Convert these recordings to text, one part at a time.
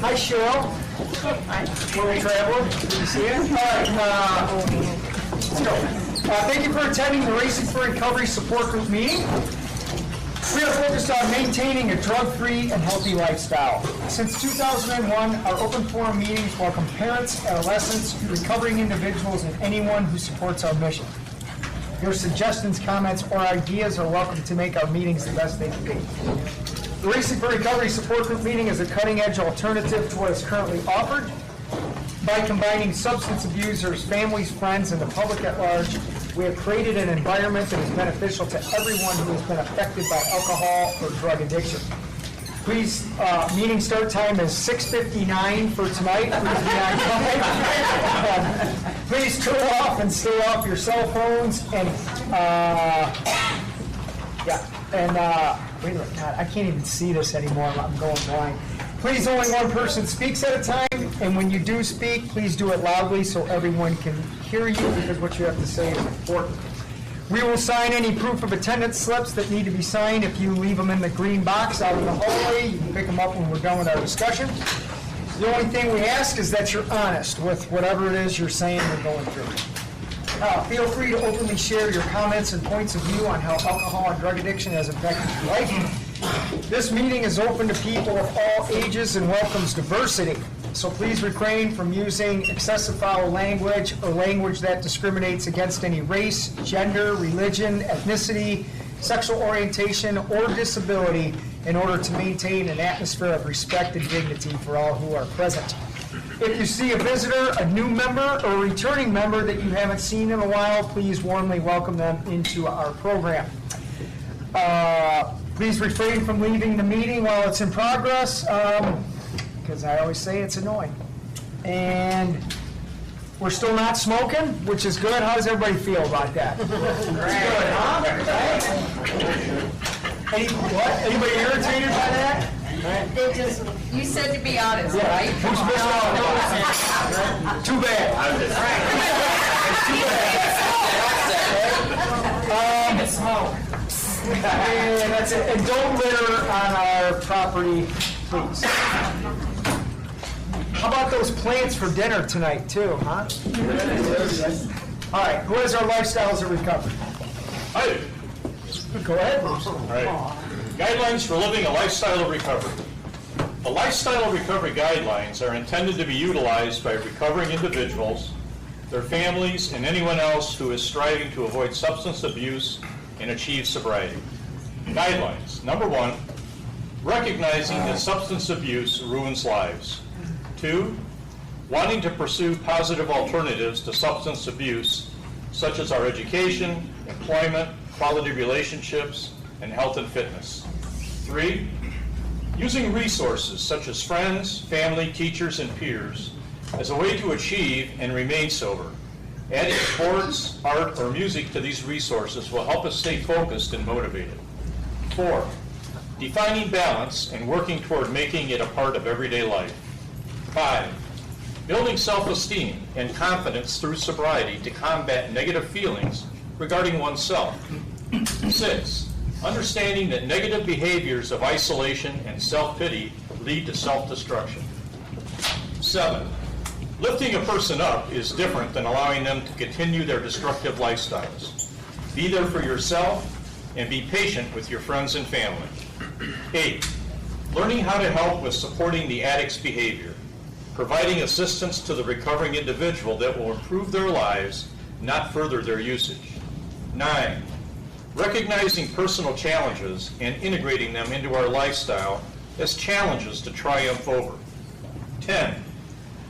Hi, Cheryl. Hi. World Traveler. Good to see you. All right. Let's go. Thank you for attending the Racing for Recovery Support Group meeting. We are focused on maintaining a drug-free and healthy lifestyle. Since 2001, our open forum meetings welcome parents, adolescents, recovering individuals, and anyone who supports our mission. Your suggestions, comments, or ideas are welcome to make our meetings the best they can be. The Racing for Recovery Support Group meeting is a cutting-edge alternative to what is currently offered. By combining substance abusers, families, friends, and the public at large, we have created an environment that is beneficial to everyone who has been affected by alcohol or drug addiction. Please, meeting start time is 6:59 for tonight. Please be on time. Please turn off and stay off your cell phones and, wait a minute, God, I can't even see this anymore. I'm going blind. Please, only one person speaks at a time, and when you do speak, please do it loudly so everyone can hear you, because what you have to say is important. We will sign any proof of attendance slips that need to be signed. If you leave them in the green box out in the hallway, you can pick them up when we're done with our discussion. The only thing we ask is that you're honest with whatever it is you're saying or going through. Feel free to openly share your comments and points of view on how alcohol and drug addiction has affected your life. This meeting is open to people of all ages and welcomes diversity. So please refrain from using excessive foul language or language that discriminates against any race, gender, religion, ethnicity, sexual orientation, or disability in order to maintain an atmosphere of respect and dignity for all who are present. If you see a visitor, a new member, or a returning member that you haven't seen in a while, please warmly welcome them into our program. Please refrain from leaving the meeting while it's in progress, because I always say it's annoying. And we're still not smoking, which is good. How does everybody feel about that? It's good, huh? Anybody irritated by that? They just, you said to be honest, right? Who's missing out? Too bad. It's too bad. And that's it. And don't litter on our property, please. How about those plans for dinner tonight, too, huh? All right, who has our lifestyles of recovery? Hi. Go ahead, Bruce. All right. Guidelines for living a lifestyle of recovery. The lifestyle of recovery guidelines are intended to be utilized by recovering individuals, their families, and anyone else who is striving to avoid substance abuse and achieve sobriety. Guidelines. Number 1, recognizing that substance abuse ruins lives. 2, wanting to pursue positive alternatives to substance abuse, such as our education, employment, quality relationships, and health and fitness. 3, using resources such as friends, family, teachers, and peers as a way to achieve and remain sober. Adding sports, art, or music to these resources will help us stay focused and motivated. 4, defining balance and working toward making it a part of everyday life. 5, building self-esteem and confidence through sobriety to combat negative feelings regarding oneself. 6, understanding that negative behaviors of isolation and self-pity lead to self-destruction. 7, lifting a person up is different than allowing them to continue their destructive lifestyles. Be there for yourself and be patient with your friends and family. 8, learning how to help with supporting the addict's behavior, providing assistance to the recovering individual that will improve their lives, not further their usage. 9, recognizing personal challenges and integrating them into our lifestyle as challenges to triumph over. 10,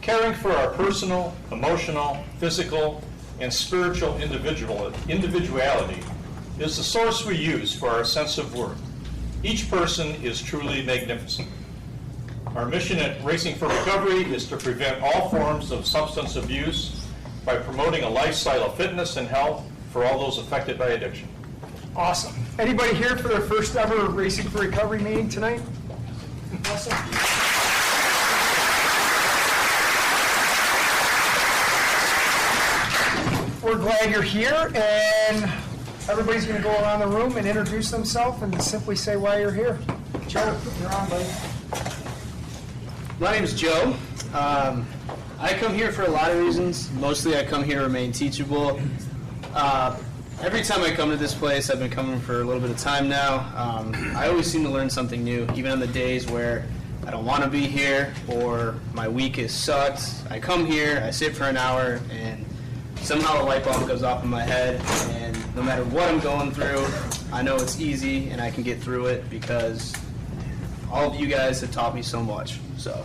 caring for our personal, emotional, physical, and spiritual individuality is the source we use for our sense of worth. Each person is truly magnificent. Our mission at Racing for Recovery is to prevent all forms of substance abuse by promoting a lifestyle of fitness and health for all those affected by addiction. Awesome. Anybody here for their first ever Racing for Recovery meeting tonight? Awesome. We're glad you're here, and everybody's going to go around the room and introduce themselves and simply say why you're here. Joe, you're on, buddy. My name is Joe. I come here for a lot of reasons. Mostly I come here to remain teachable. Every time I come to this place, I've been coming for a little bit of time now, I always seem to learn something new, even on the days where I don't want to be here or my week is sucked. I come here, I sit for an hour, and somehow a light bulb goes off in my head, and no matter what I'm going through, I know it's easy and I can get through it because all of you guys have taught me so much. So.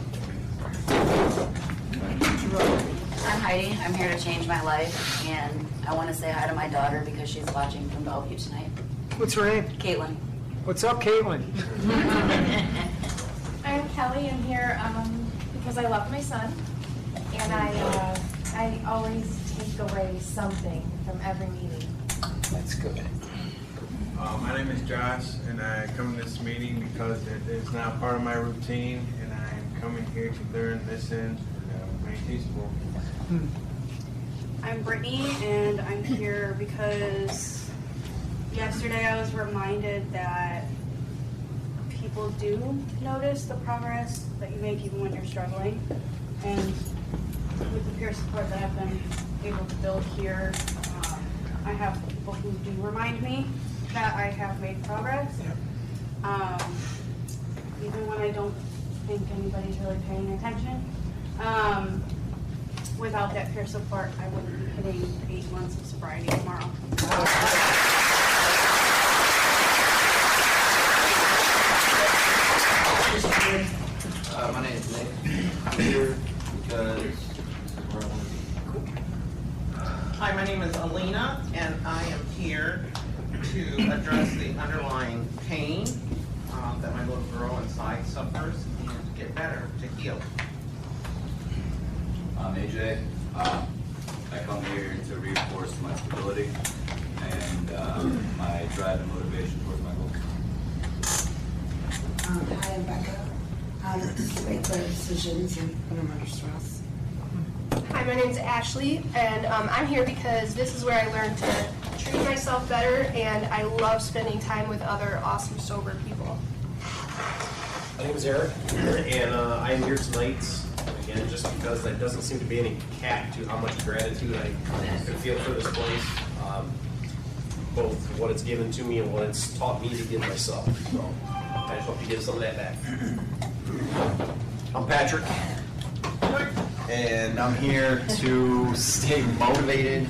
I'm Heidi. I'm here to change my life, and I want to say hi to my daughter because she's watching from Bellevue tonight. What's her name? Caitlin. What's up, Caitlin? I'm Kelly. I'm here because I love my son, and I always take away something from every meeting. That's good. My name is Josh, and I come to this meeting because it is now part of my routine, and I'm coming here to learn, listen, and remain teachable. I'm Brittany, and I'm here because yesterday I was reminded that people do notice the progress that you make even when you're struggling. And with the peer support that I've been able to build here, I have people who do remind me that I have made progress. Even when I don't think anybody's really paying attention. Without that peer support, I wouldn't be hitting 8 months of sobriety tomorrow. My name is Nick. I'm here because where I want to be. Hi, my name is Alina, and I am here to address the underlying pain that my little girl inside suffers and to get better, to heal. I'm AJ. I come here to reinforce my stability and my drive and motivation towards my goals. Hi, I'm Becca. I make better decisions and when I'm under stress. Hi, my name's Ashley, and I'm here because this is where I learned to treat myself better, and I love spending time with other awesome, sober people. My name is Eric, and I'm here tonight, again, just because there doesn't seem to be any cap to how much gratitude I can feel for this place, both what it's given to me and what it's taught me to give myself. So I just hope you give some of that back. I'm Patrick, and I'm here to stay motivated,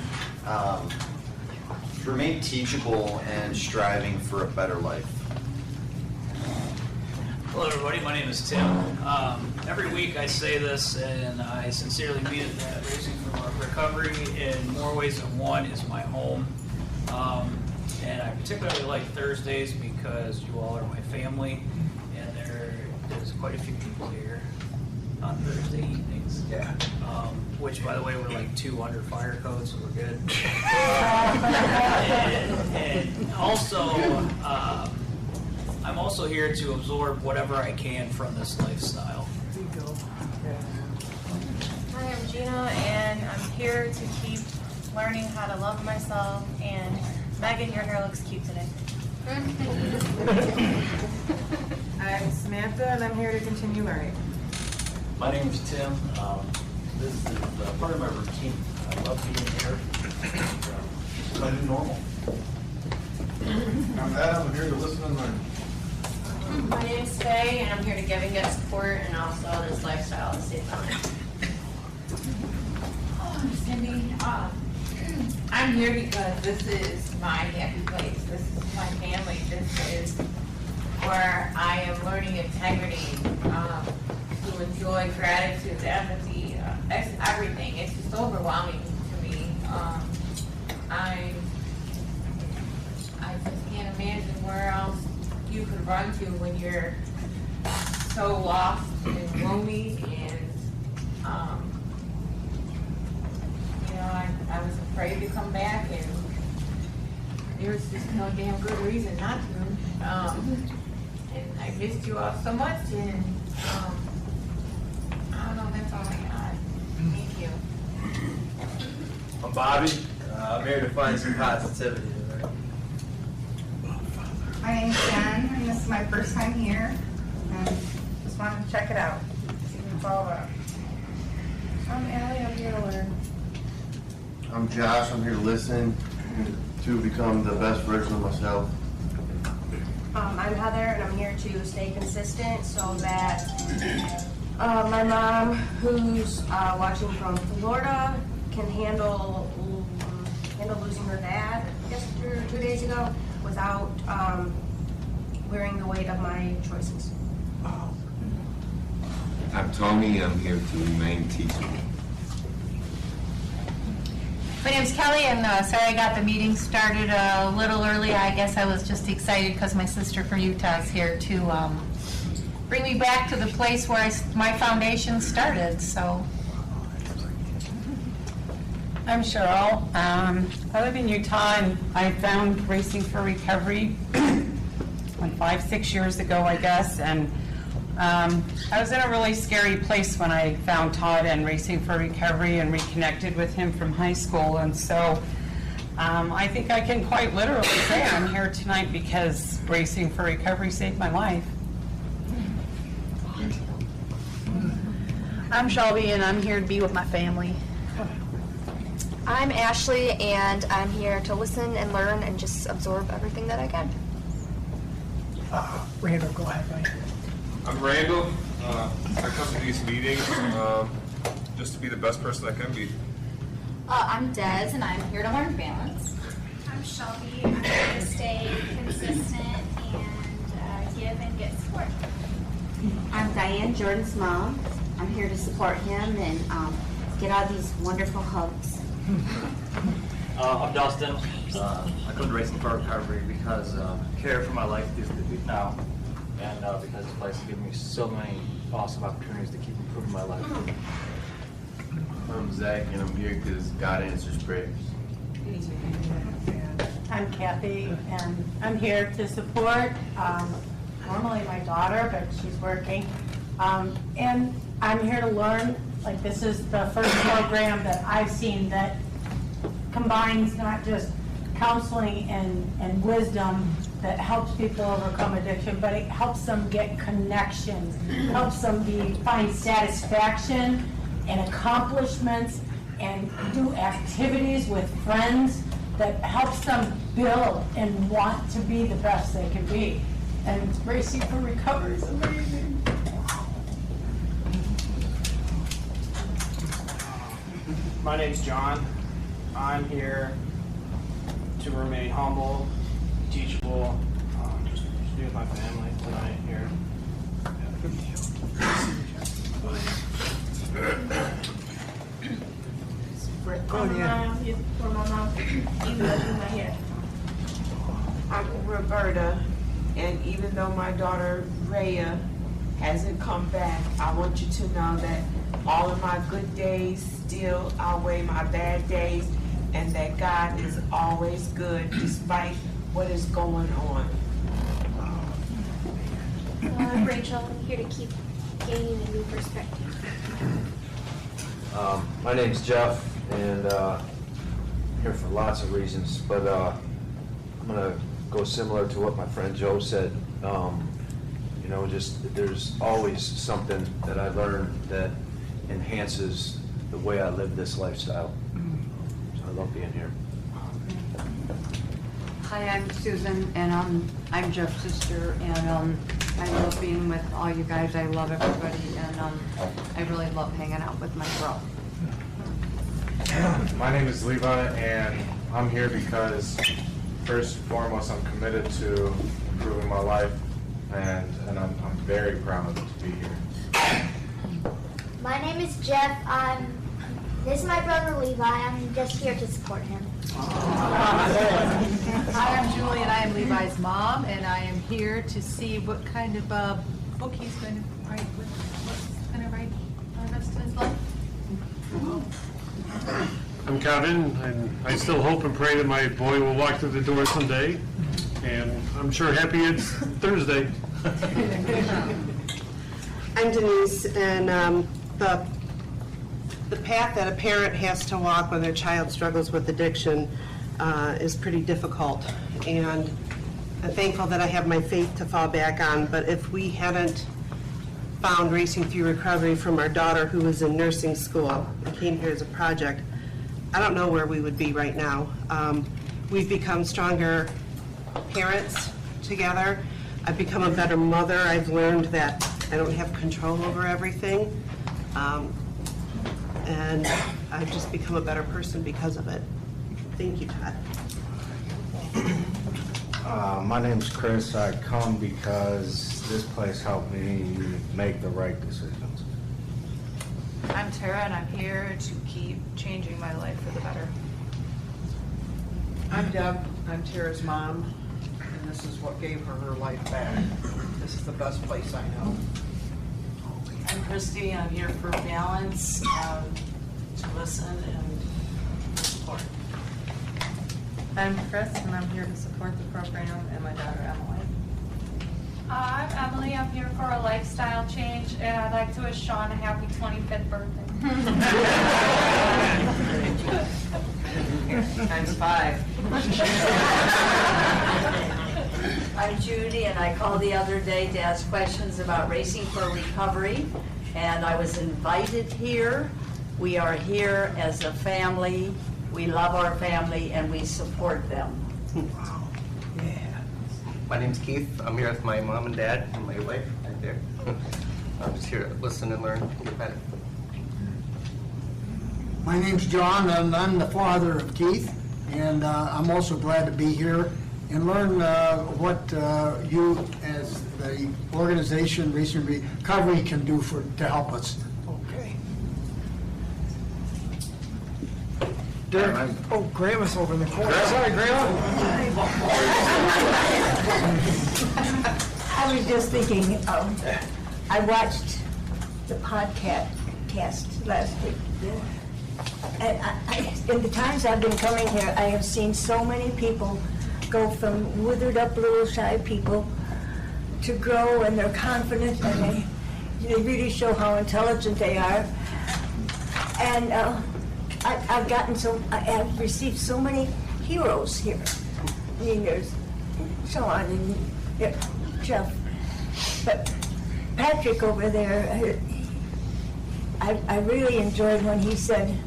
remain teachable, and striving for a better life. Hello everybody, my name is Tim. Every week I say this, and I sincerely mean it, that Raising from Recovery in more ways than one is my home. And I particularly like Thursdays because you all are my family, and there's quite a few people here on Thursday evenings. Yeah. Which, by the way, we're like 2 under fire code, so we're good. and also, I'm also here to absorb whatever I can from this lifestyle. There you go. Hi, I'm Gina, and I'm here to keep learning how to love myself. And Megan, your hair looks cute today. I'm Samantha, and I'm here to continue learning. My name is Tim. This is part of my routine. I love being here. It's my new normal. I'm Adam. I'm here to listen and learn. My name is Faye, and I'm here to give and get support, and also this lifestyle at State Farm. Oh, Cindy, I'm here because this is my happy place. This is my family. This is where I am learning integrity, to enjoy gratitude, empathy, everything. It's just overwhelming to me. I just can't imagine where else you could run to when you're so lost and gloomy, and I was afraid to come back, and there was just no damn good reason not to. And I missed you all so much, and I don't know, that's all I got. Thank you. I'm Bobby. I'm here to find some positivity today. My name's Jen, and this is my first time here, and just wanted to check it out. problem-solver. I'm Allie, I'm here to learn. I'm Josh, I'm here to listen, to become the best version of myself. I'm Heather, and I'm here to stay consistent so that my mom, who's watching from Florida, can handle losing her dad, I guess 2 days ago, without wearing the weight of my choices. I'm Tony, I'm here to remain teachable. My name's Kelly, and sorry I got the meeting started a little early. I guess I was just excited because my sister from Utah is here to bring me back to the place where my foundation started, so. I'm Cheryl. I live in Utah, and I found Racing for Recovery like 5-6 years ago, I guess, and I was in a really scary place when I found Todd and Racing for Recovery and reconnected with him from high school, and so I think I can quite literally say I'm here tonight because Racing for Recovery saved my life. I'm Shelby, and I'm here to be with my family. I'm Ashley, and I'm here to listen and learn and just absorb everything that I can. Randall, go ahead, buddy. I'm Randall. I come to these meetings just to be the best person I can be. I'm Des, and I'm here to learn balance. I'm Shelby. I'm here to stay consistent and give and get support. I'm Diane, Jordan's mom. I'm here to support him and get all these wonderful hugs. I'm Dustin. I come to Racing for Recovery because I care for my life now, and because this place has given me so many awesome opportunities to keep improving my life. I'm Zach, and I'm here because God answers prayers. I'm Kathy, and I'm here to support normally my daughter, but she's working. And I'm here to learn. Like, this is the first program that I've seen that combines not just counseling and wisdom that helps people overcome addiction, but it helps them get connections, helps them find satisfaction and accomplishments and do activities with friends that helps them build and want to be the best they can be. And Racing for Recovery is amazing. My name's John. I'm here to remain humble, teachable, just to be with my family tonight here. I'm Roberta, and even though my daughter Rhea hasn't come back, I want you to know that all of my good days still outweigh my bad days, and that God is always good despite what is going on. I'm Rachel. I'm here to keep gaining a new perspective. My name's Jeff, and I'm here for lots of reasons, but I'm going to go similar to what my friend Joe said. You know, just there's always something that I learn that enhances the way I live this lifestyle. So I love being here. Hi, I'm Susan, and I'm Jeff's sister, and I love being with all you guys. I love everybody, and I really love hanging out with my girl. My name is Levi, and I'm here because, first and foremost, I'm committed to improving my life, and I'm very proud to be here. My name is Jeff. This is my brother Levi. I'm just here to support him. Hi, I'm Julie, and I am Levi's mom, and I am here to see what kind of book he's going to write. What's going to write the rest of his life? I'm Kevin, and I still hope and pray that my boy will walk through the door someday, and I'm sure happy it's Thursday. I'm Denise, and the path that a parent has to walk when their child struggles with addiction is pretty difficult, and I'm thankful that I have my faith to fall back on, but if we hadn't found Racing Through Recovery from our daughter who was in nursing school and came here as a project, I don't know where we would be right now. We've become stronger parents together. I've become a better mother. I've learned that I don't have control over everything. And I've just become a better person because of it. Thank you, Todd. My name's Chris. I come because this place helped me make the right decisions. I'm Tara, and I'm here to keep changing my life for the better. I'm Deb. I'm Tara's mom, and this is what gave her life back. This is the best place I know. I'm Christy. I'm here for balance, to listen and support. I'm Chris, and I'm here to support the program and my daughter Emily. I'm Emily. I'm here for a lifestyle change, and I'd like to wish Sean a happy 25th birthday. Times 5. I'm Judy, and I called the other day to ask questions about Racing for Recovery, and I was invited here. We are here as a family. We love our family, and we support them. My name's Keith. I'm here with my mom and dad and my wife right there. I'm just here to listen and learn and get better. My name's John, and I'm the father of Keith, and I'm also glad to be here and learn what you, as the organization Racing Recovery, can do to help us. Okay. Derek, oh, Grandma's over in the corner. Sorry, Grandma. I was just thinking, I watched the podcast last week. And in the times I've been coming here, I have seen so many people go from withered up little shy people to grow, and they're confident, and they really show how intelligent they are. And I've received so many heroes here. I mean, there's Sean and Jeff, but Patrick over there, I really enjoyed when he said,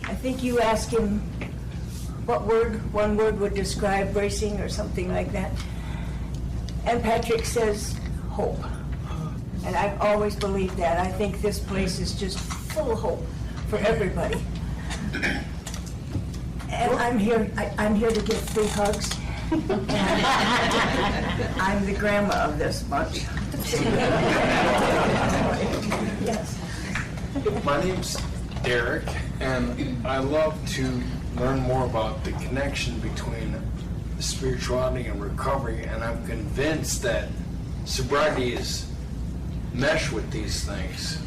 I think you asked him what one word would describe racing or something like that. And Patrick says, hope. And I've always believed that. I think this place is just full of hope for everybody. And I'm here to give 3 hugs. I'm the grandma of this bunch. Yes. My name's Derek, and I love to learn more about the connection between spirituality and recovery, and I'm convinced that sobriety is mesh with these things.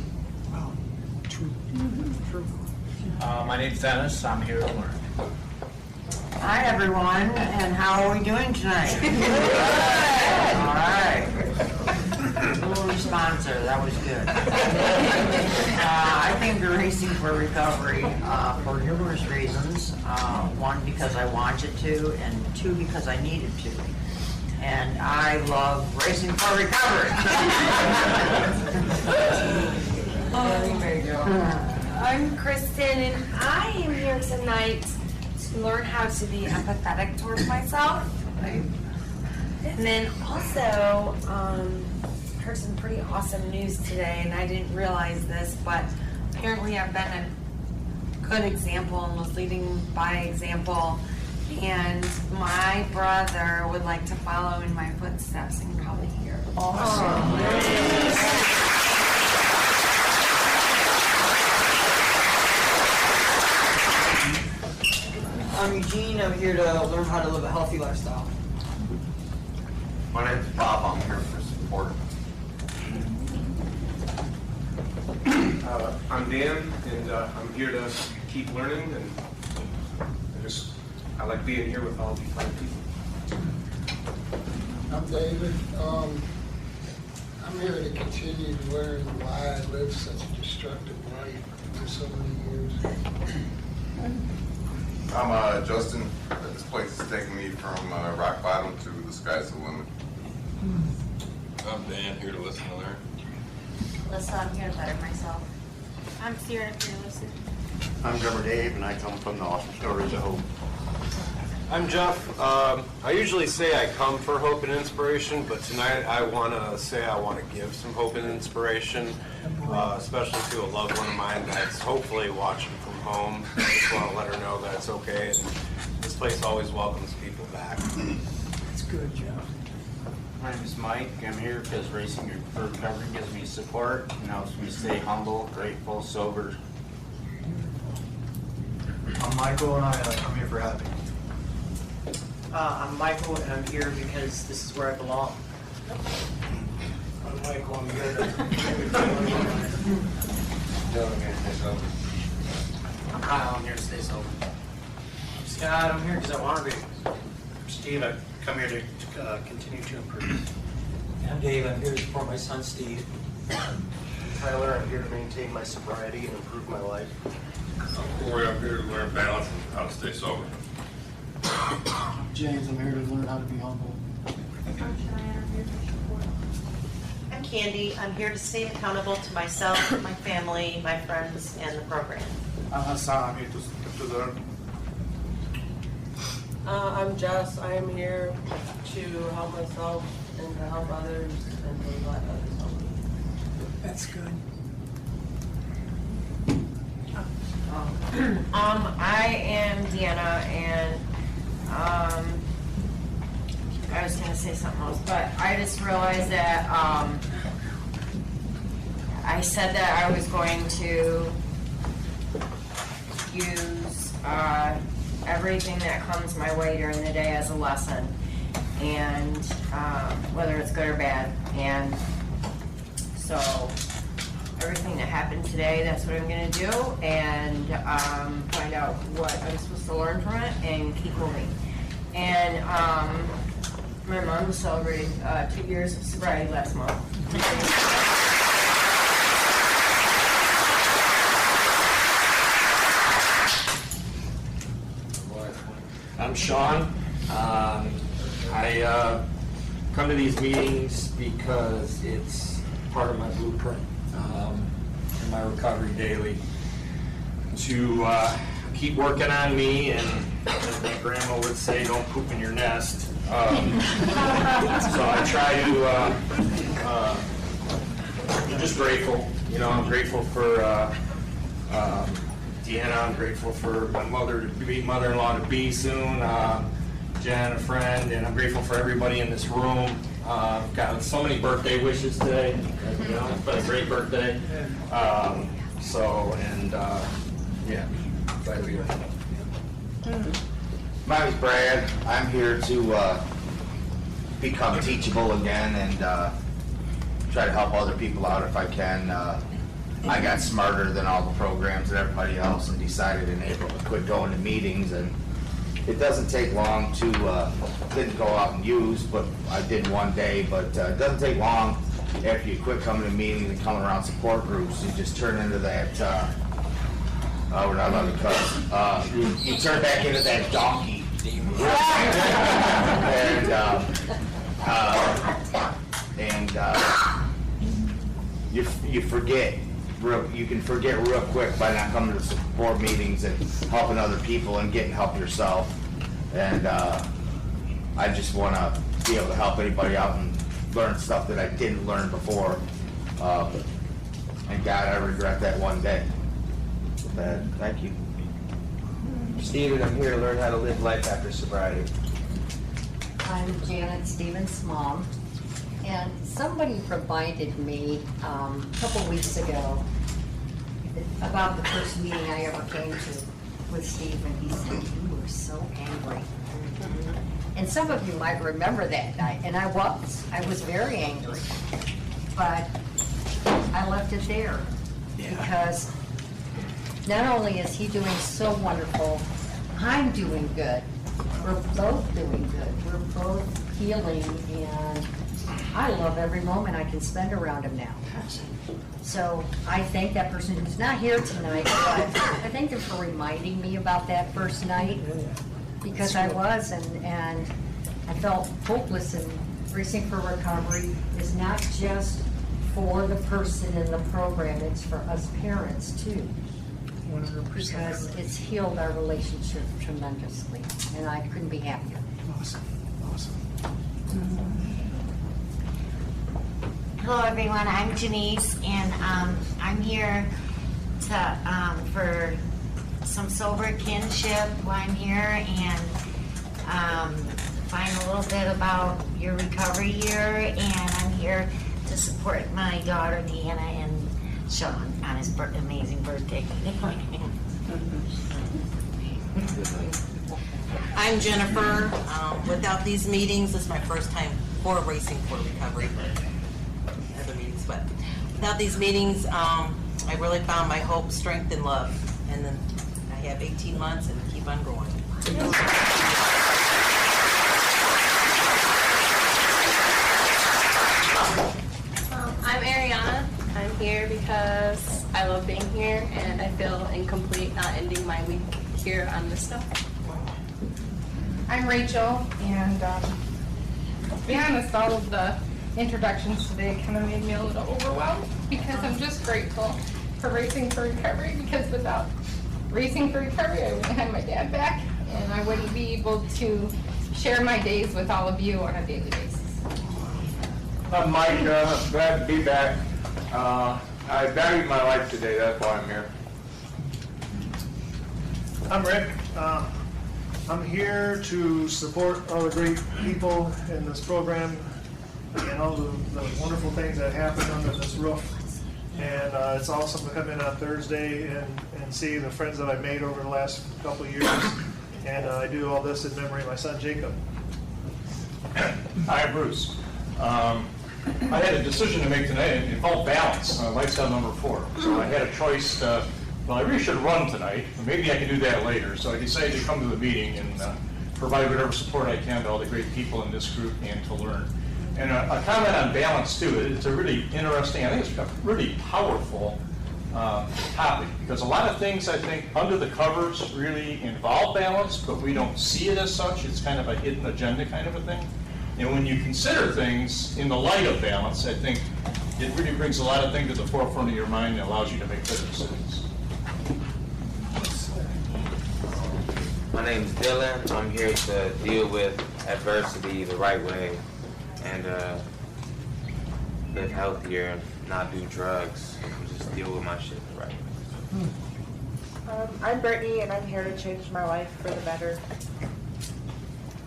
True. My name's Dennis. I'm here to learn. Hi, everyone, and how are we doing tonight? All right. A little responsive. That was good. I came to Racing for Recovery for numerous reasons. 1, because I wanted to, and 2, because I needed to. And I love Racing for Recovery. I'm Kristen, and I am here tonight to learn how to be empathetic towards myself. And then also, heard some pretty awesome news today, and I didn't realize this, but apparently I've been a good example and was leading by example, and my brother would like to follow in my footsteps and come here. Awesome. I'm Eugene. I'm here to learn how to live a healthy lifestyle. My name's Bob. I'm here for support. I'm Dan, and I'm here to keep learning, and I like being here with all these fine people. I'm David. I'm here to continue to learn why I lived such a destructive life for so many years. I'm Justin. This place is taking me from rock bottom to the sky's the limit. I'm Dan, here to listen and learn. Alyssa, I'm here to better myself. I'm Sierra, if you're listening. I'm drummer Dave, and I come from the Awesome Stories of Hope. I'm Jeff. I usually say I come for hope and inspiration, but tonight I want to say I want to give some hope and inspiration, especially to a loved one of mine that's hopefully watching from home. I just want to let her know that it's okay, and this place always welcomes people back. That's good, Jeff. My name is Mike. I'm here because Racing for Recovery gives me support and helps me stay humble, grateful, sober. I'm Michael, and I'm here for happy. I'm Michael, and I'm here because this is where I belong. I'm Michael, I'm here I'm Kyle, I'm here to stay sober. I'm Scott, I'm here because I want to be. I'm Steve, I come here to continue to improve. I'm Dave, I'm here to support my son Steve. Tyler, I'm here to maintain my sobriety and improve my life. Corey, I'm here to learn balance and how to stay sober. James, I'm here to learn how to be humble. I'm Cheyenne, I'm here for support. I'm Candy. I'm here to stay accountable to myself, my family, my friends, and the program. I'm Hassan, I'm here to learn. I'm Jess. I am here to help myself and to help others and to let others help me. That's good. I am Deanna, and I was going to say something else, but I just realized that I said that I was going to use everything that comes my way during the day as a lesson, and whether it's good or bad. And so everything that happened today, that's what I'm going to do, and find out what I'm supposed to learn from it and keep moving. And my mom celebrated 2 years of sobriety last month. I'm Sean. I come to these meetings because it's part of my blueprint in my recovery daily to keep working on me, and as my grandma would say, don't poop in your nest. So I try to, I'm just grateful. You know, I'm grateful for Deanna. I'm grateful for my mother-in-law to be soon, Jen, a friend, and I'm grateful for everybody in this room. I've got so many birthday wishes today. You know, it's been a great birthday. Yeah, glad to be here. My name's Brad. I'm here to become teachable again and try to help other people out if I can. I got smarter than all the programs and everybody else and decided in April to quit going to meetings, and it doesn't take long to, didn't go out and use, but I did one day, but it doesn't take long after you quit coming to meetings and coming around support groups. You just turn into that, we're not allowed to cuss. You turn back into that donkey. You forget. You can forget real quick by not coming to support meetings and helping other people and getting help yourself. And I just want to be able to help anybody out and learn stuff that I didn't learn before. And God, I regret that one day. But thank you. Steven, I'm here to learn how to live life after sobriety. I'm Janet Stevens' mom, and somebody reminded me a couple weeks ago about the first meeting I ever came to with Steve, and he said, "You were so angry." And some of you might remember that night, and I was very angry, but I left it there because not only is he doing so wonderful, I'm doing good. We're both doing good. We're both healing, and I love every moment I can spend around him now. So I thank that person who's not here tonight, but I thank them for reminding me about that first night, because I was, and I felt hopeless, and Racing for Recovery is not just for the person in the program, it's for us parents too. 100%. Because it's healed our relationship tremendously, and I couldn't be happier. Awesome, awesome. Hello, everyone. I'm Janice, and I'm here to for some sober kinship while I'm here, and find a little bit about your recovery year. And I'm here to support my daughter Deanna and Sean on his amazing birthday. I'm Jennifer. Without these meetings, this is my first time for Racing for Recovery. Other meetings, but without these meetings, I really found my hope, strength, and love. And then I have 18 months and keep on going. I'm Ariana. I'm here because I love being here and I feel incomplete not ending my week here on this stuff. I'm Rachel, and to be honest, all of the introductions today kind of made me a little overwhelmed because I'm just grateful for Racing for Recovery, because without Racing for Recovery, I wouldn't have my dad back, and I wouldn't be able to share my days with all of you on a daily basis. I'm Mike, glad to be back. I valued my life today, that's why I'm here. I'm Rick. I'm here to support all the great people in this program and all the wonderful things that happen under this roof. And it's awesome to come in on Thursday and see the friends that I've made over the last couple of years. And I do all this in memory of my son, Jacob. Hi, Bruce. I had a decision to make tonight. It involved balance, lifestyle number 4. So I had a choice. Well, I really should run tonight. Maybe I can do that later. So I decided to come to the meeting and provide whatever support I can to all the great people in this group and to learn. And a comment on balance, too. It's a really interesting, I think it's a really powerful topic, because a lot of things, I think, under the covers really involve balance, but we don't see it as such. It's kind of a hidden agenda kind of a thing. And when you consider things in the light of balance, I think it really brings a lot of things to the forefront of your mind and allows you to make better decisions. My name is Dylan. I'm here to deal with adversity the right way and live healthier and not do drugs and just deal with my shit the right way. I'm Brittany, and I'm here to change my life for the better.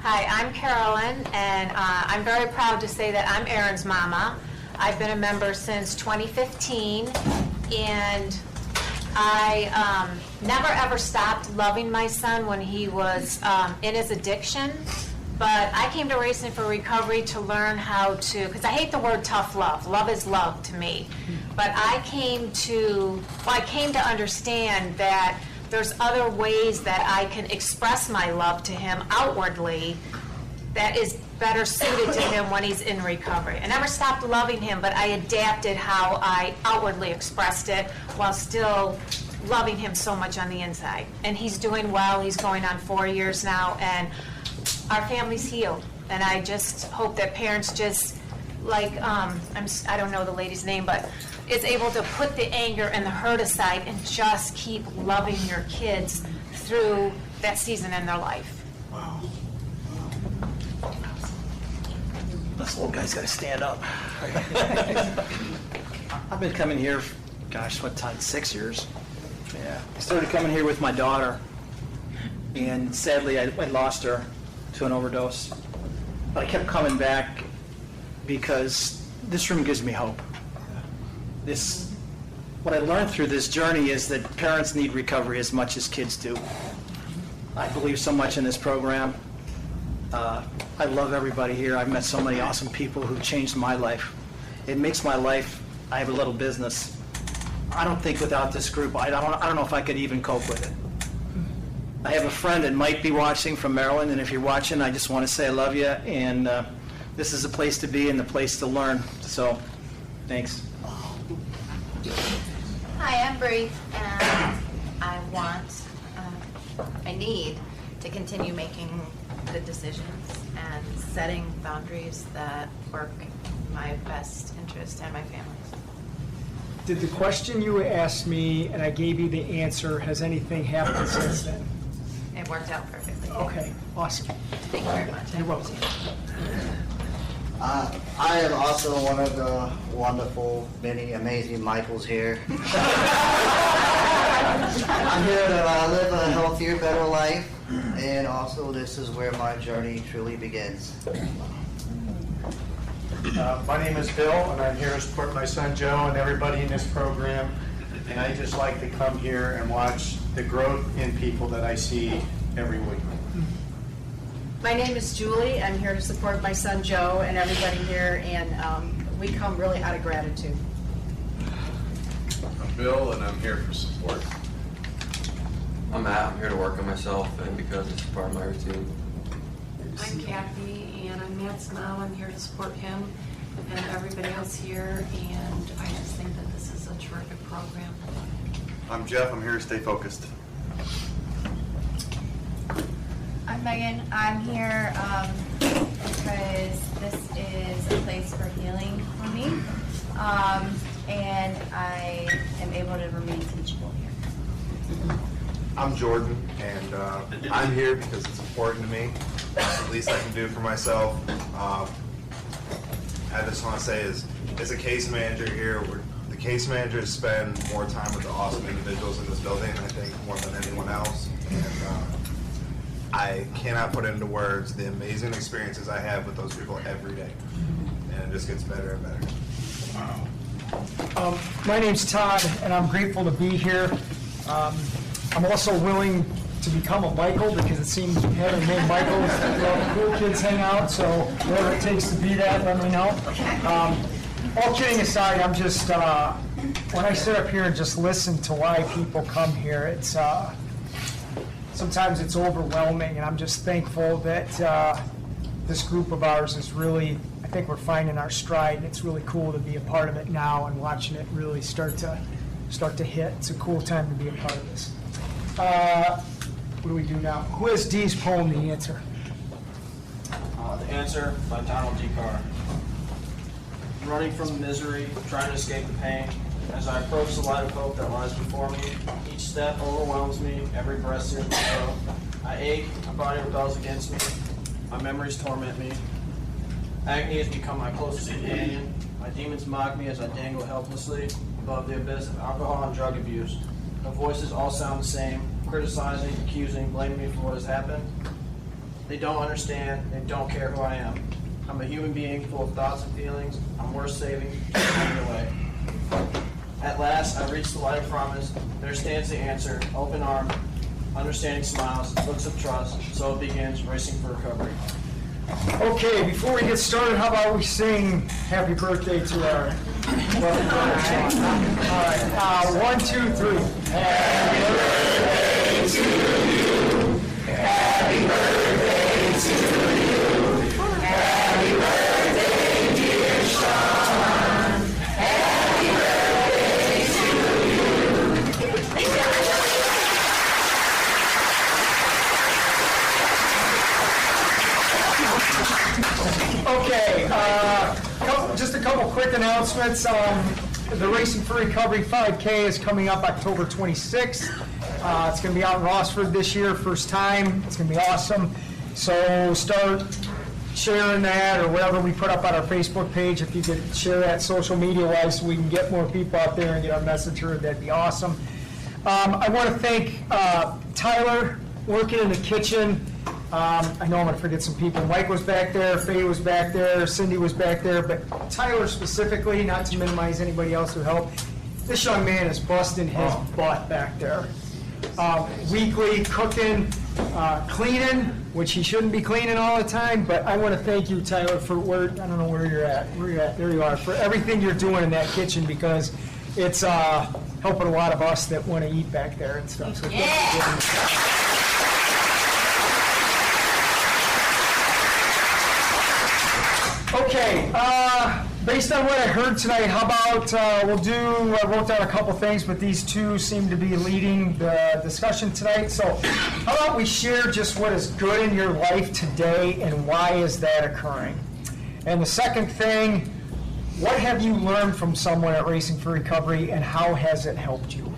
Hi, I'm Carolyn, and I'm very proud to say that I'm Aaron's mama. I've been a member since 2015, and I never ever stopped loving my son when he was in his addiction. But I came to Racing for Recovery to learn how to, because I hate the word tough love. Love is love to me. But I came to understand that there's other ways that I can express my love to him outwardly that is better suited to him when he's in recovery. I never stopped loving him, but I adapted how I outwardly expressed it while still loving him so much on the inside. And he's doing well. He's going on 4 years now, and our family's healed. And I just hope that parents just, like, I don't know the lady's name, but is able to put the anger and the hurt aside and just keep loving your kids through that season in their life. Wow. This little guy's got to stand up. I've been coming here, gosh, what time? 6 years. Yeah. I started coming here with my daughter, and sadly I lost her to an overdose. But I kept coming back because this room gives me hope. What I learned through this journey is that parents need recovery as much as kids do. I believe so much in this program. I love everybody here. I've met so many awesome people who've changed my life. It makes my life, I have a little business. I don't think without this group, I don't know if I could even cope with it. I have a friend that might be watching from Maryland, and if you're watching, I just want to say I love you, and this is a place to be and a place to learn. So, thanks. Hi, I'm Bree, and I need to continue making good decisions and setting boundaries that work my best interest and my family's. Did the question you asked me and I gave you the answer, has anything happened since then? It worked out perfectly. Okay, awesome. Thank you very much. You're welcome. I am also one of the wonderful, many amazing Michaels here. I'm here to live a healthier, better life, and also this is where my journey truly begins. My name is Bill, and I'm here to support my son Joe and everybody in this program. And I just like to come here and watch the growth in people that I see every week. My name is Julie. I'm here to support my son Joe and everybody here, and we come really out of gratitude. I'm Bill, and I'm here for support. I'm Matt. I'm here to work on myself, and because it's part of my routine. I'm Kathy, and I'm Matt's mom. I'm here to support him and everybody else here, and I just think that this is a terrific program. I'm Jeff. I'm here to stay focused. I'm Megan. I'm here because this is a place for healing for me, and I am able to remain teachable here. I'm Jordan, and I'm here because it's important to me. It's the least I can do for myself. I just want to say, as a case manager here, the case managers spend more time with the awesome individuals in this building, I think, more than anyone else. And I cannot put into words the amazing experiences I have with those people every day. And it just gets better and better. My name's Todd, and I'm grateful to be here. I'm also willing to become a Michael because it seems having named Michael is where the cool kids hang out, so whatever it takes to be that, let me know. All kidding aside, I'm just, when I sit up here and just listen to why people come here, it's, sometimes it's overwhelming, and I'm just thankful that this group of ours is really, I think we're finding our stride, and it's really cool to be a part of it now and watching it really start to hit. It's a cool time to be a part of this. What do we do now? Who has Dee's poem, The Answer? The Answer by Donald D. Carr. Running from the misery, trying to escape the pain. As I approach the light of hope that lies before me, each step overwhelms me, every breath sears my throat. I ache, my body rebels against me, my memories torment me. Agony has become my closest companion. My demons mock me as I dangle helplessly above the abyss of alcohol and drug abuse. The voices all sound the same, criticizing, accusing, blaming me for what has happened. They don't understand, they don't care who I am. I'm a human being full of thoughts and feelings. I'm worth saving, running away. At last, I reach the light of promise. There stands the answer, open armed, understanding smiles, looks of trust. So it begins, racing for recovery. Okay, before we get started, how about we sing Happy Birthday to our welcome brother. All right, 1, 2, 3. Happy birthday to you. Happy birthday to you. Happy birthday, dear Sean. Happy birthday to you. Okay, just a couple quick announcements. The Racing for Recovery 5K is coming up October 26th. It's going to be out in Rossford this year, first time. It's going to be awesome. So start sharing that or whatever we put up on our Facebook page. If you could share that social media-wise so we can get more people out there and get our message heard, that'd be awesome. I want to thank Tyler, working in the kitchen. I know I'm going to forget some people. Mike was back there, Faye was back there, Cindy was back there, but Tyler specifically, not to minimize anybody else who helped, this young man is busting his butt back there. Weekly cooking, cleaning, which he shouldn't be cleaning all the time, but I want to thank you, Tyler, for I don't know where you're at, there you are, for everything you're doing in that kitchen, because it's helping a lot of us that want to eat back there and stuff. So yeah. Okay, based on what I heard tonight, how about I wrote down a couple things, but these two seem to be leading the discussion tonight. So how about we share just what is good in your life today and why is that occurring? And the second thing, What have you learned from someone at Racing for Recovery, and how has it helped you?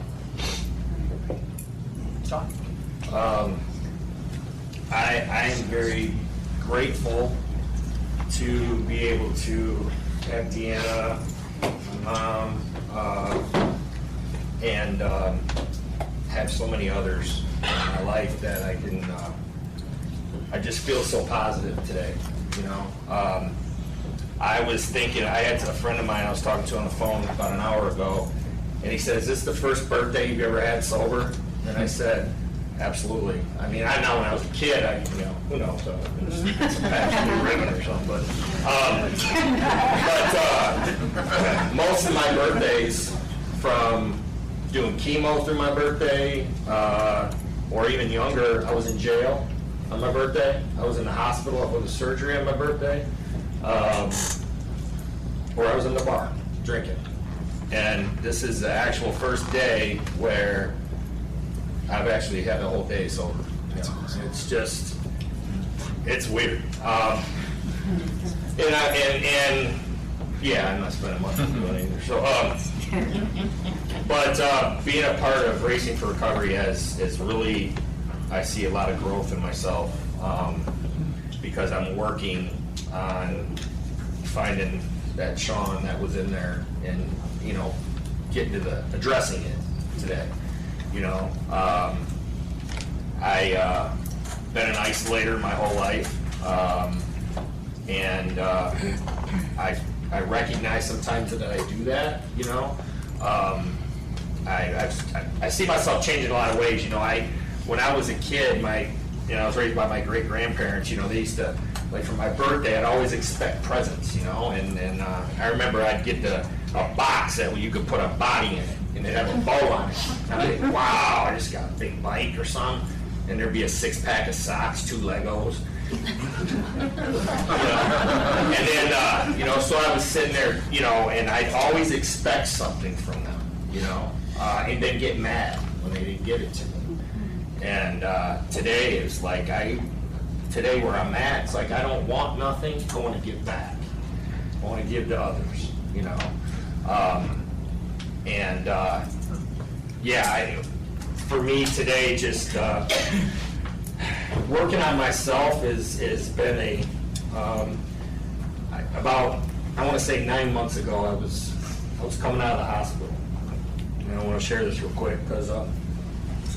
John? I am very grateful to be able to have Deanna, my mom, and have so many others in my life that I can, I just feel so positive today, you know. I was thinking, I had a friend of mine I was talking to on the phone about an hour ago, and he said, "Is this the first birthday you've ever had sober?" And I said, "Absolutely." I mean, I know when I was a kid, you know, who knows, some passionate ribbon or something, but most of my birthdays, from doing chemo through my birthday, or even younger, I was in jail on my birthday. I was in the hospital with a surgery on my birthday. Or I was in the bar drinking. And this is the actual first day where I've actually had the whole day sober. You know, it's just, it's weird. And yeah, I'm not spending much on doing it either. So, but being a part of Racing for Recovery has really, I see a lot of growth in myself, because I'm working on finding that Sean that was in there and, you know, getting to addressing it today. You know, I been an isolator my whole life, and I recognize sometimes that I do that, you know. I see myself changing a lot of ways, you know. When I was a kid, I was raised by my great-grandparents, you know. They used to, like, for my birthday, I'd always expect presents, you know, and I remember I'd get a box that you could put a body in it, and it'd have a bow on it. And I'd think, wow, I just got a big bike or something, and there'd be a 6-pack of socks, 2 Legos. And then, you know, so I was sitting there, you know, and I'd always expect something from them, you know, and then get mad when they didn't give it to me. And today is like, today where I'm at, it's like I don't want nothing, I want to give back. I want to give to others, you know. Yeah, for me today, just working on myself has been about, I want to say 9 months ago, I was coming out of the hospital. And I want to share this real quick because it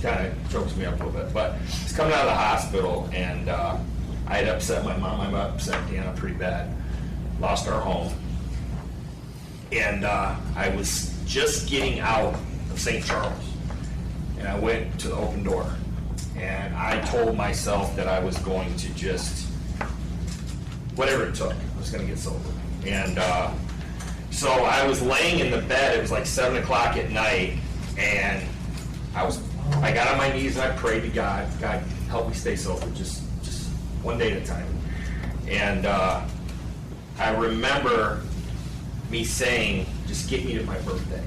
kind of chokes me up a little bit. But I was coming out of the hospital, and I had upset my mom. I upset Deanna pretty bad. Lost our home. And I was just getting out of St. Charles. And I went to the open door. And I told myself that I was going to just, whatever it took, I was going to get sober. And so I was laying in the bed. It was like 7 o'clock at night. And I got on my knees and I prayed to God, God, help me stay sober, just one day at a time. And I remember me saying, just get me to my birthday.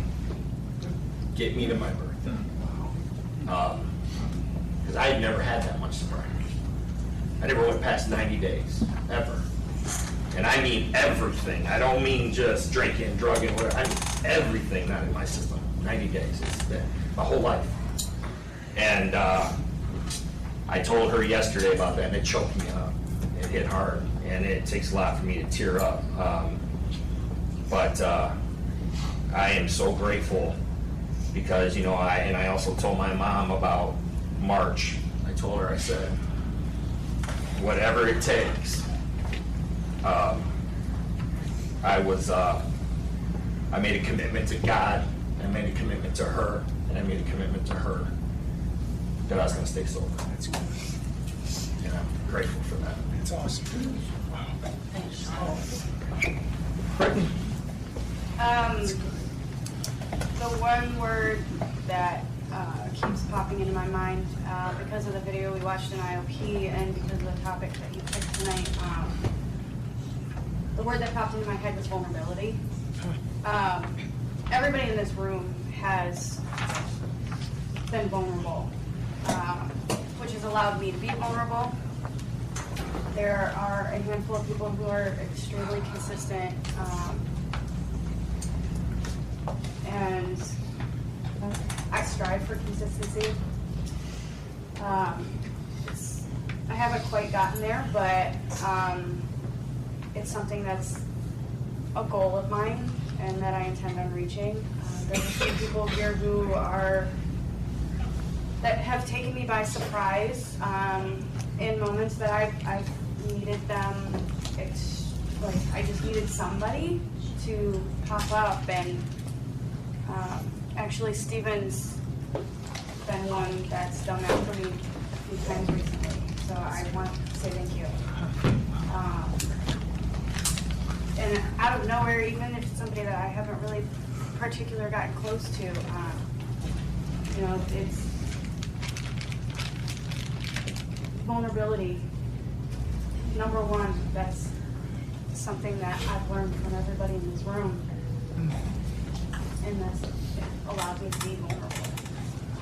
Get me to my birthday. Because I had never had that much sobriety. I never went past 90 days, ever. And I mean everything. I don't mean just drinking, drugging, whatever. I mean everything not in my system. 90 days. It's been my whole life. And I told her yesterday about that, and it choked me up. It hit hard, and it takes a lot for me to tear up. But I am so grateful because, you know, I also told my mom about March. I told her, I said, whatever it takes. I made a commitment to God, I made a commitment to her, and I made a commitment to her that I was going to stay sober. That's good. And I'm grateful for that. That's awesome. Thanks. Brittany? The one word that keeps popping into my mind because of the video we watched in IOP and because of the topic that you picked tonight, the word that popped into my head was vulnerability. Everybody in this room has been vulnerable, which has allowed me to be vulnerable. There are a handful of people who are extremely consistent and I strive for consistency. I haven't quite gotten there, but it's something that's a goal of mine and that I intend on reaching. There's a few people here that have taken me by surprise in moments that I've needed them. It's like I just needed somebody to pop up, and actually Steven's been one that's done that for me a few times recently, so I want to say thank you. And out of nowhere, even if it's somebody that I haven't really particularly gotten close to, you know, it's vulnerability. Number one, that's something that I've learned from everybody in this room, and that's allowed me to be vulnerable.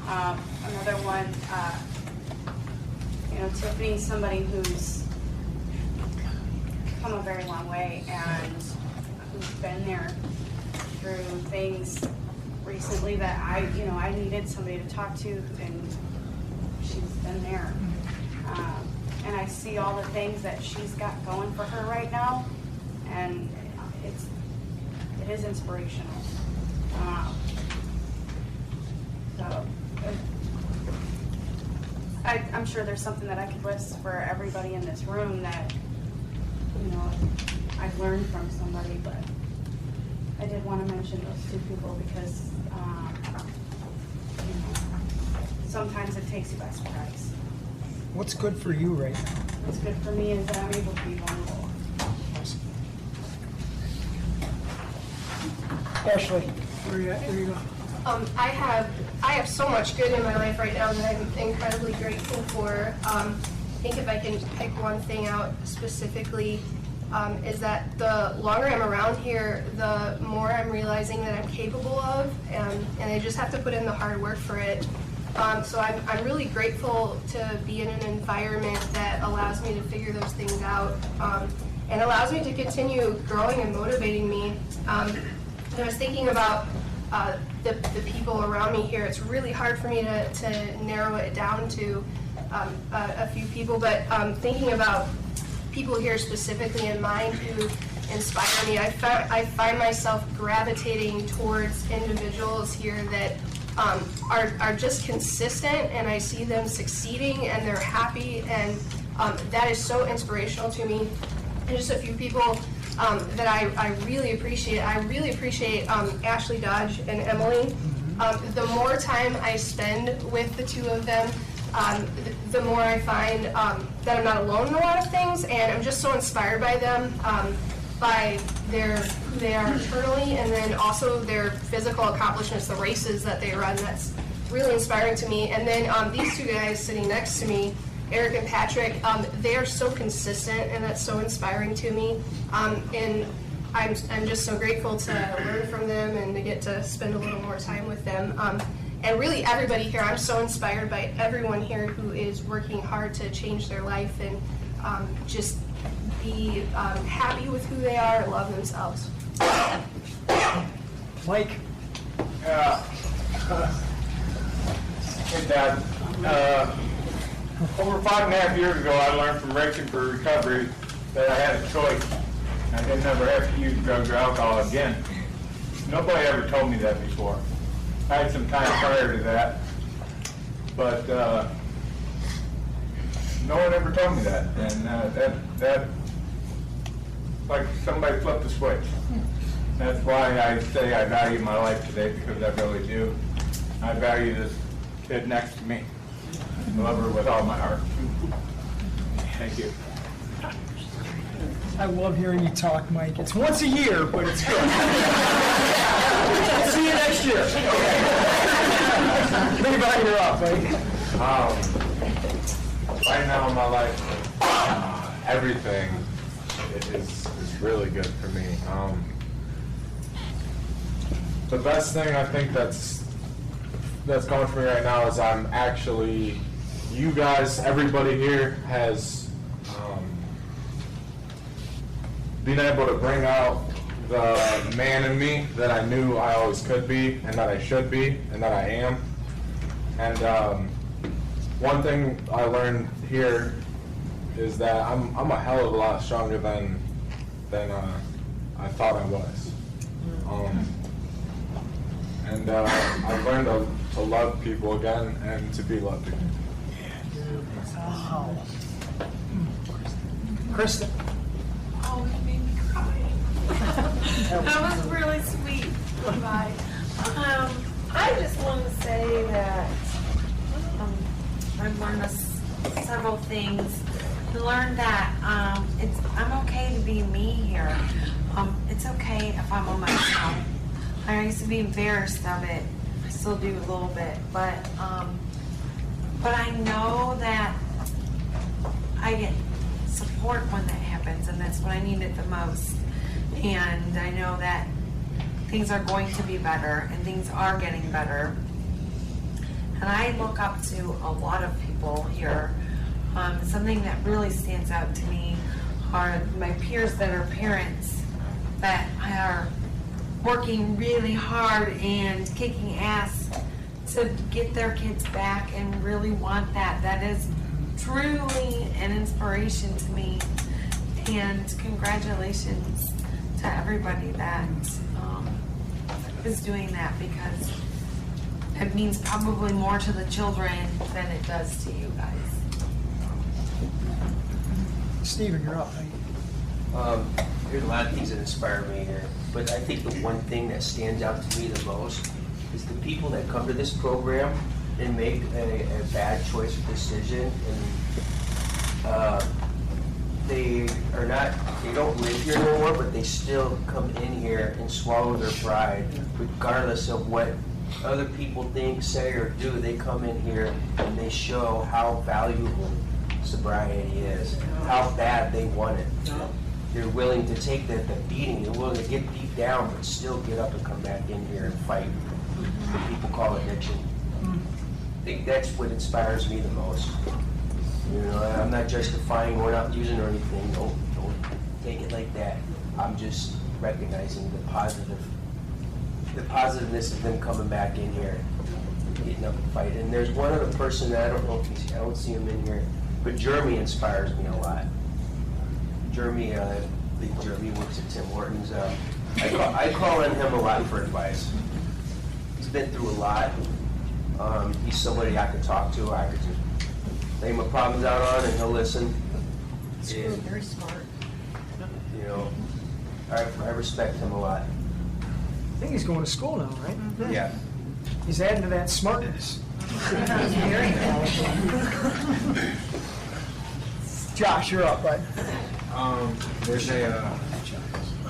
Another one, you know, Tiffany's somebody who's come a very long way and who's been there through things recently that I needed somebody to talk to, and she's been there. And I see all the things that she's got going for her right now, and it is inspirational. So I'm sure there's something that I could list for everybody in this room that, you know, I've learned from somebody, but I did want to mention those two people because, you know, sometimes it takes you by surprise. What's good for you right now? What's good for me is that I'm able to be vulnerable. Ashley, where you at? There you go. I have so much good in my life right now that I'm incredibly grateful for. I think if I can pick one thing out specifically, is that the longer I'm around here, the more I'm realizing that I'm capable of, and I just have to put in the hard work for it. So I'm really grateful to be in an environment that allows me to figure those things out, and allows me to continue growing and motivating me. I was thinking about the people around me here. It's really hard for me to narrow it down to a few people, but thinking about people here specifically in mind who inspire me, I find myself gravitating towards individuals here that are just consistent, and I see them succeeding and they're happy, and that is so inspirational to me. And just a few people that I really appreciate. I really appreciate Ashley Dodge and Emily. The more time I spend with the two of them, the more I find that I'm not alone in a lot of things, and I'm just so inspired by them, by who they are internally, and then also their physical accomplishments, the races that they run. That's really inspiring to me. And then these two guys sitting next to me, Eric and Patrick, they are so consistent, and that's so inspiring to me. And I'm just so grateful to learn from them and to get to spend a little more time with them. And really everybody here, I'm so inspired by everyone here who is working hard to change their life and just be happy with who they are and love themselves. Mike? Yeah. Hey, Dad. Over 5.5 years ago, I learned from Racing for Recovery that I had a choice. I didn't ever have to use drugs or alcohol again. Nobody ever told me that before. I had some time prior to that, but no one ever told me that, and that like somebody flipped the switch. That's why I say I value my life today, because I really do. I value this kid next to me. I love her with all my heart. Thank you. I love hearing you talk, Mike. It's once a year, but it's good. See you next year. Think about your off, Mike. Right now in my life, everything is really good for me. The best thing I think that's going for me right now is I'm actually, you guys, everybody here has been able to bring out the man in me that I knew I always could be, and that I should be, and that I am. And one thing I learned here is that I'm a hell of a lot stronger than I thought I was. And I've learned to love people again and to be loved again. Wow. Kristen. Oh, it made me cry. That was really sweet. Goodbye. I just want to say that I've learned several things. I learned that I'm okay to be me here. It's okay if I'm on myself. I used to be embarrassed of it. I still do a little bit, but I know that I get support when that happens, and that's what I needed the most. And I know that things are going to be better, and things are getting better. And I look up to a lot of people here. Something that really stands out to me are my peers that are parents that are working really hard and kicking ass to get their kids back and really want that. That is truly an inspiration to me. And congratulations to everybody that is doing that, because it means probably more to the children than it does to you guys. Stephen, you're up. There's a lot of things that inspire me here, but I think the one thing that stands out to me the most is the people that come to this program and make a bad choice or decision, and they don't live here no more, but they still come in here and swallow their pride, regardless of what other people think, say, or do. They come in here and they show how valuable sobriety is, how bad they want it. They're willing to take the beating, they're willing to get beat down, but still get up and come back in here and fight what people call addiction. I think that's what inspires me the most. You know, I'm not justifying, we're not using or anything, don't take it like that. I'm just recognizing the positiveness of them coming back in here, getting up and fighting. And there's one other person that I don't see him in here, but Jeremy inspires me a lot. Jeremy, I think Jeremy works at Tim Hortons. I call on him a lot for advice. He's been through a lot. He's somebody I could talk to. I could just lay my problems out on, and he'll listen. And, Very smart. you know, I respect him a lot. I think he's going to school now, right? Yeah. He's adding to that smartness. Very Josh, you're up, bud. There's a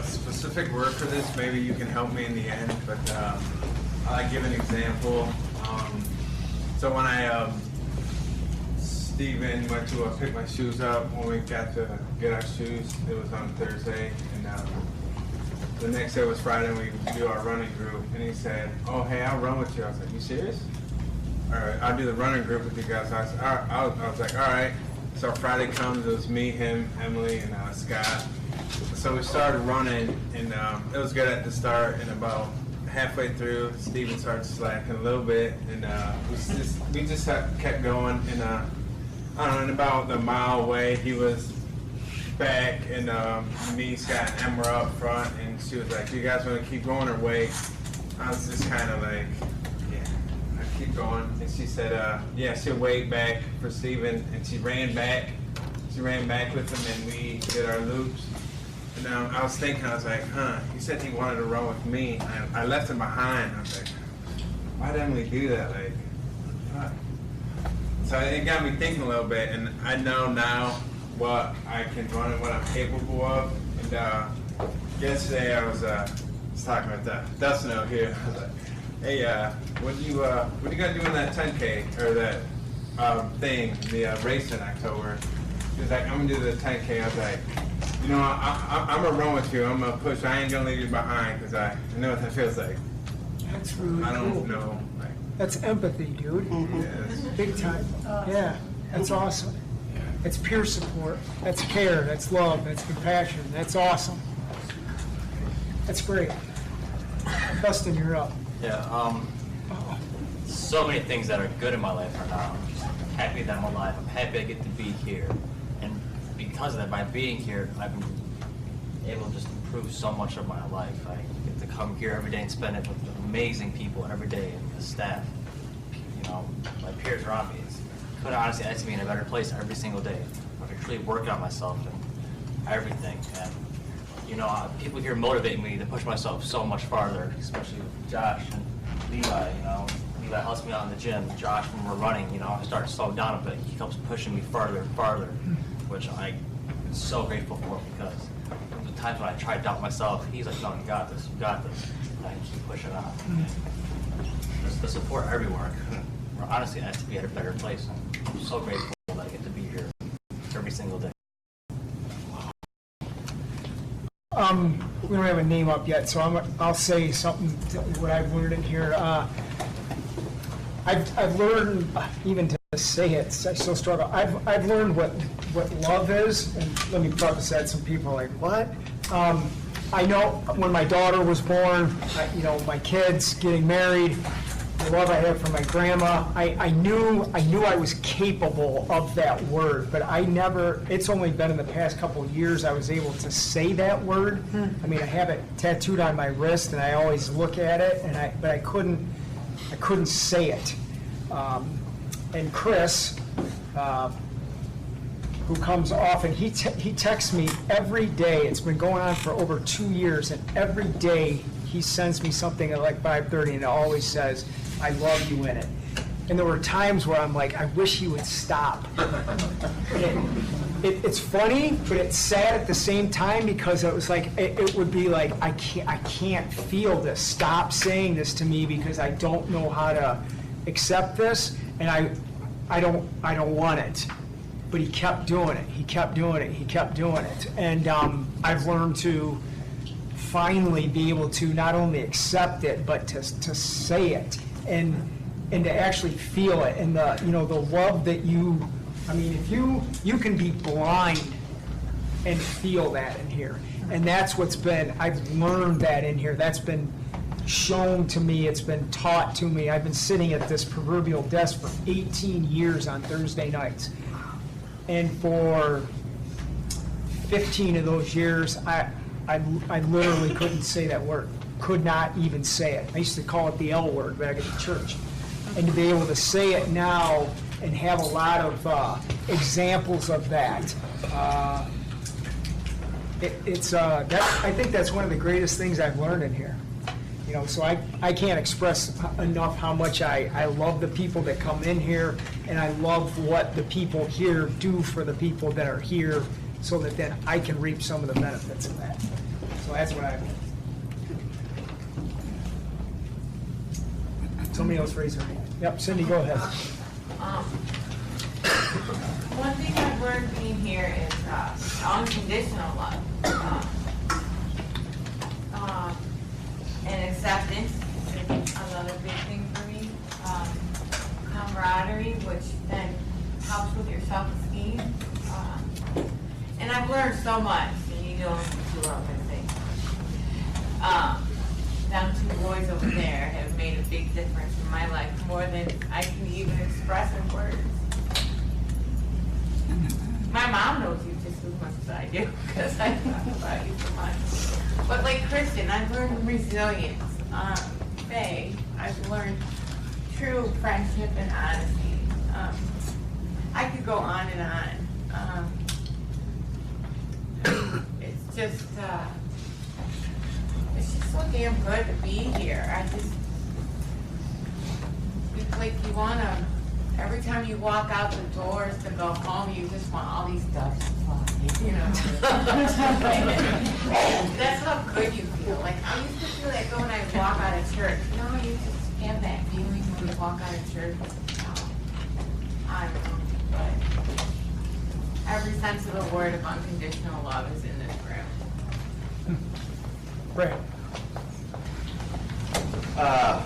specific word for this. Maybe you can help me in the end, but I'll give an example. So when Steven went to pick my shoes up, when we got to get our shoes, it was on Thursday, and the next day was Friday, and we do our running group, and he said, "Oh, hey, I'll run with you." I was like, "You serious?" All right, I'll do the running group with you guys. I was like, all right. So Friday comes, it was me, him, Emily, and Scott. So we started running, and it was good at the start, and about halfway through, Steven started slacking a little bit, and we just kept going, and I don't know, in about a mile away, he was back, and me, Scott, and Em were up front, and she was like, "Do you guys want to keep going or wait?" I was just kind of like, keep going, and she said, yeah, she'll wait back for Steven, and she ran back with him, and we did our loops. And I was thinking, I was like, he said he wanted to run with me. I left him behind. I was like, why did Emily do that? Like, fuck. So it got me thinking a little bit, and I know now what I can run and what I'm capable of. And yesterday I was talking with Dustin over here. I was like, "Hey, what are you gonna do in that 10K or that thing, the race in October?" He was like, "I'm gonna do the 10K." I was like, "You know, I'm gonna run with you. I'm gonna push. I ain't gonna leave you behind because I know what that feels like." That's really cool. I don't know. That's empathy, dude. Yes. Big time. Yeah, that's awesome. It's peer support. That's care. That's love. That's compassion. That's awesome. That's great. Dustin, you're up. Yeah, so many things that are good in my life right now. I'm just happy that I'm alive. I'm happy I get to be here. And because of that, by being here, I've been able to just improve so much of my life. I get to come here every day and spend it with amazing people every day, and the staff, you know, my peers around me. Could honestly ask me in a better place every single day. I'm truly working on myself and everything. And you know, people here motivate me to push myself so much farther, especially with Josh and Levi. You know, Levi helps me out in the gym. Josh, when we're running, you know, I start to slow down a bit. He keeps pushing me farther and farther, which I'm so grateful for, because the times when I try to doubt myself, he's like, no, you got this, you got this. And I keep pushing on. Just the support everywhere. We're honestly asked to be at a better place. I'm so grateful that I get to be here every single day. We don't have a name up yet, so I'll say something, what I've learned in here. I've learned, even to say it, I still struggle. I've learned what love is, and let me preface that. Some people are like, what? I know when my daughter was born, you know, my kids getting married, the love I have for my grandma, I knew I was capable of that word, but I never, it's only been in the past couple of years I was able to say that word. I mean, I have it tattooed on my wrist, and I always look at it, but I couldn't say it. And Chris, who comes often, he texts me every day. It's been going on for over 2 years, and every day he sends me something at like 5:30, and it always says, I love you in it. And there were times where I'm like, I wish he would stop. It's funny, but it's sad at the same time, because it was like, it would be like, I can't feel this. Stop saying this to me, because I don't know how to accept this, and I don't want it. But he kept doing it. He kept doing it. He kept doing it. And I've learned to finally be able to not only accept it, but to say it, and to actually feel it, and the love that if you can be blind and feel that in here, and that's I've learned that in here. That's been shown to me. It's been taught to me. I've been sitting at this proverbial desk for 18 years on Thursday nights, and for 15 of those years, I literally couldn't say that word. Could not even say it. I used to call it the L word back at the church. And to be able to say it now and have a lot of examples of that, I think that's one of the greatest things I've learned in here. You know, so I can't express enough how much I love the people that come in here, and I love what the people here do for the people that are here, so that then I can reap some of the benefits of that. So that's what I mean. Somebody else raise their hand. Yep, Cindy, go ahead. One thing I've learned being here is unconditional love. And acceptance is another big thing for me. Camaraderie, which then helps with your self-esteem. And I've learned so much, and you don't do all my things. Them two boys over there have made a big difference in my life, more than I can even express in words. My mom knows you just as much as I do, because I talk about you so much. But like Kristen, I've learned resilience. Faye, I've learned true friendship and honesty. I could go on and on. It's just so damn good to be here. It's like you want to, every time you walk out the doors to go home, you just want all these doves to fly, you know. That's how good you feel. Like, I used to feel that when I walk out of church. You know, you just have that feeling when you walk out of church. I don't know, but every sense of the word of unconditional love is in this room. Right. I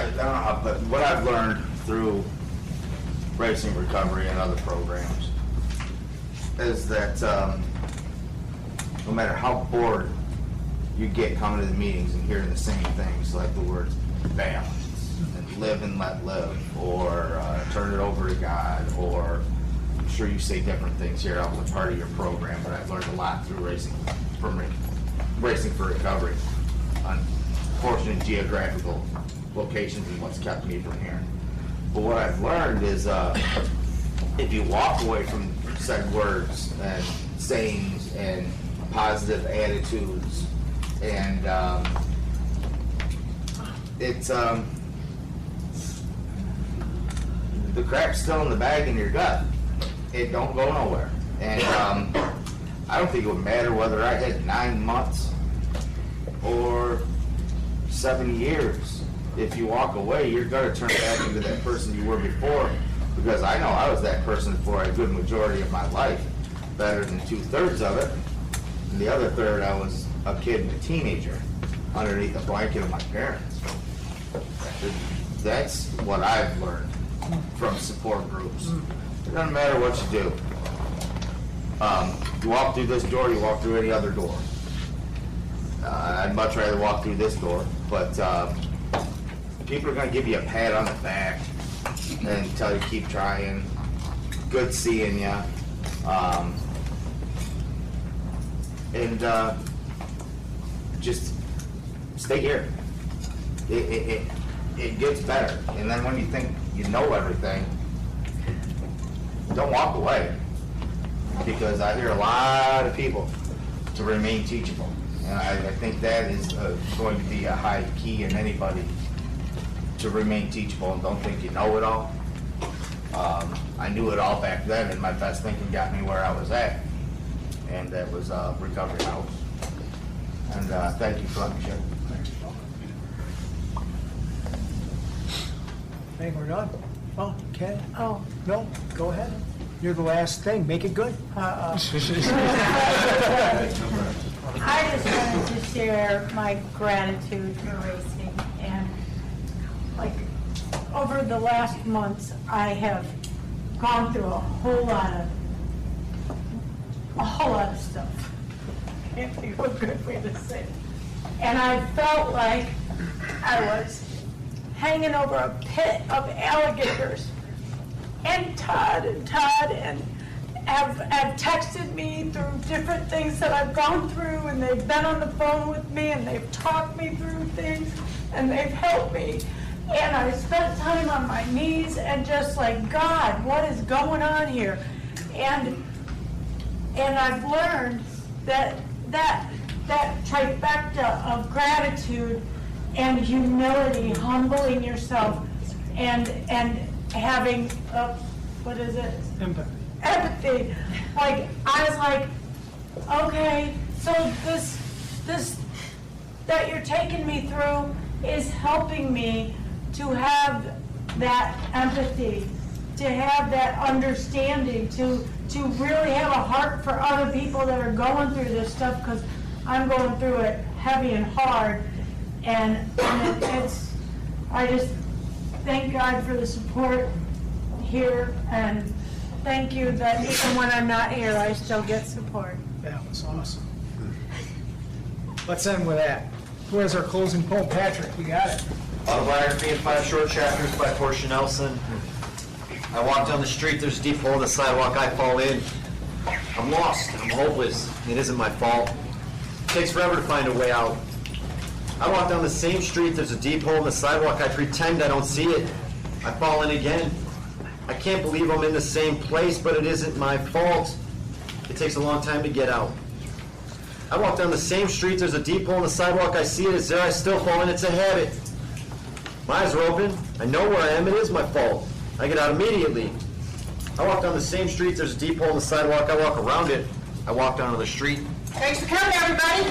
don't know how, but what I've learned through racing recovery and other programs is that no matter how bored you get coming to the meetings and hearing the same things, like the words balance, and live and let live, or turn it over to God, or I'm sure you say different things here out with part of your program, but I've learned a lot through Racing for Recovery on fortunate geographical locations and what's kept me from here. But what I've learned is if you walk away from said words and sayings and positive attitudes, and it's the crap's still in the bag in your gut. It don't go nowhere. And I don't think it would matter whether I had 9 months or 7 years. If you walk away, you're going to turn back into that person you were before, because I know I was that person for a good majority of my life, better than 2/3 of it. And the other third, I was a kid and a teenager underneath the blanket of my parents. That's what I've learned from support groups. It doesn't matter what you do. You walk through this door, you walk through any other door. I'd much rather walk through this door, but people are going to give you a pat on the back and tell you keep trying. Good seeing you. And just stay here. It gets better. And then when you think you know everything, don't walk away. Because I hear a lot of people to remain teachable. And I think that is going to be a high key in anybody, to remain teachable and don't think you know it all. I knew it all back then, and my best thinking got me where I was at. And that was Recovery House. And thank you for letting me share. Hey, we're done. Oh, Ken? Oh. No, go ahead. You're the last thing. Make it good. I just wanted to share my gratitude for racing. And like over the last months, I have gone through a whole lot of stuff. Can't think of a good way to say it. And I felt like I was hanging over a pit of alligators. And Todd have texted me through different things that I've gone through, and they've been on the phone with me, and they've talked me through things, and they've helped me. And I spent time on my knees and just like, God, what is going on here? And I've learned that trifecta of gratitude and humility, humbling yourself, and having, what is it? Empathy. Like, I was like, okay, so this that you're taking me through is helping me to have that empathy, to have that understanding, to really have a heart for other people that are going through this stuff, because I'm going through it heavy and hard, and I just thank God for the support here, and thank you that even when I'm not here, I still get support. That was awesome. Let's end with that. Who has our closing poem? Patrick, you got it. Autobiography in 5 short chapters by Portia Nelson. I walk down the street, there's a deep hole in the sidewalk, I fall in. I'm lost, I'm hopeless, it isn't my fault. It takes forever to find a way out. I walk down the same street, there's a deep hole in the sidewalk, I pretend I don't see it. I fall in again. I can't believe I'm in the same place, but it isn't my fault. It takes a long time to get out. I walk down the same street, there's a deep hole in the sidewalk, I see it, it's there, I still fall in, it's a habit. My eyes are open, I know where I am, it is my fault. I get out immediately. I walk down the same street, there's a deep hole in the sidewalk, I walk around it, I walk down to the street. Thanks for coming, everybody.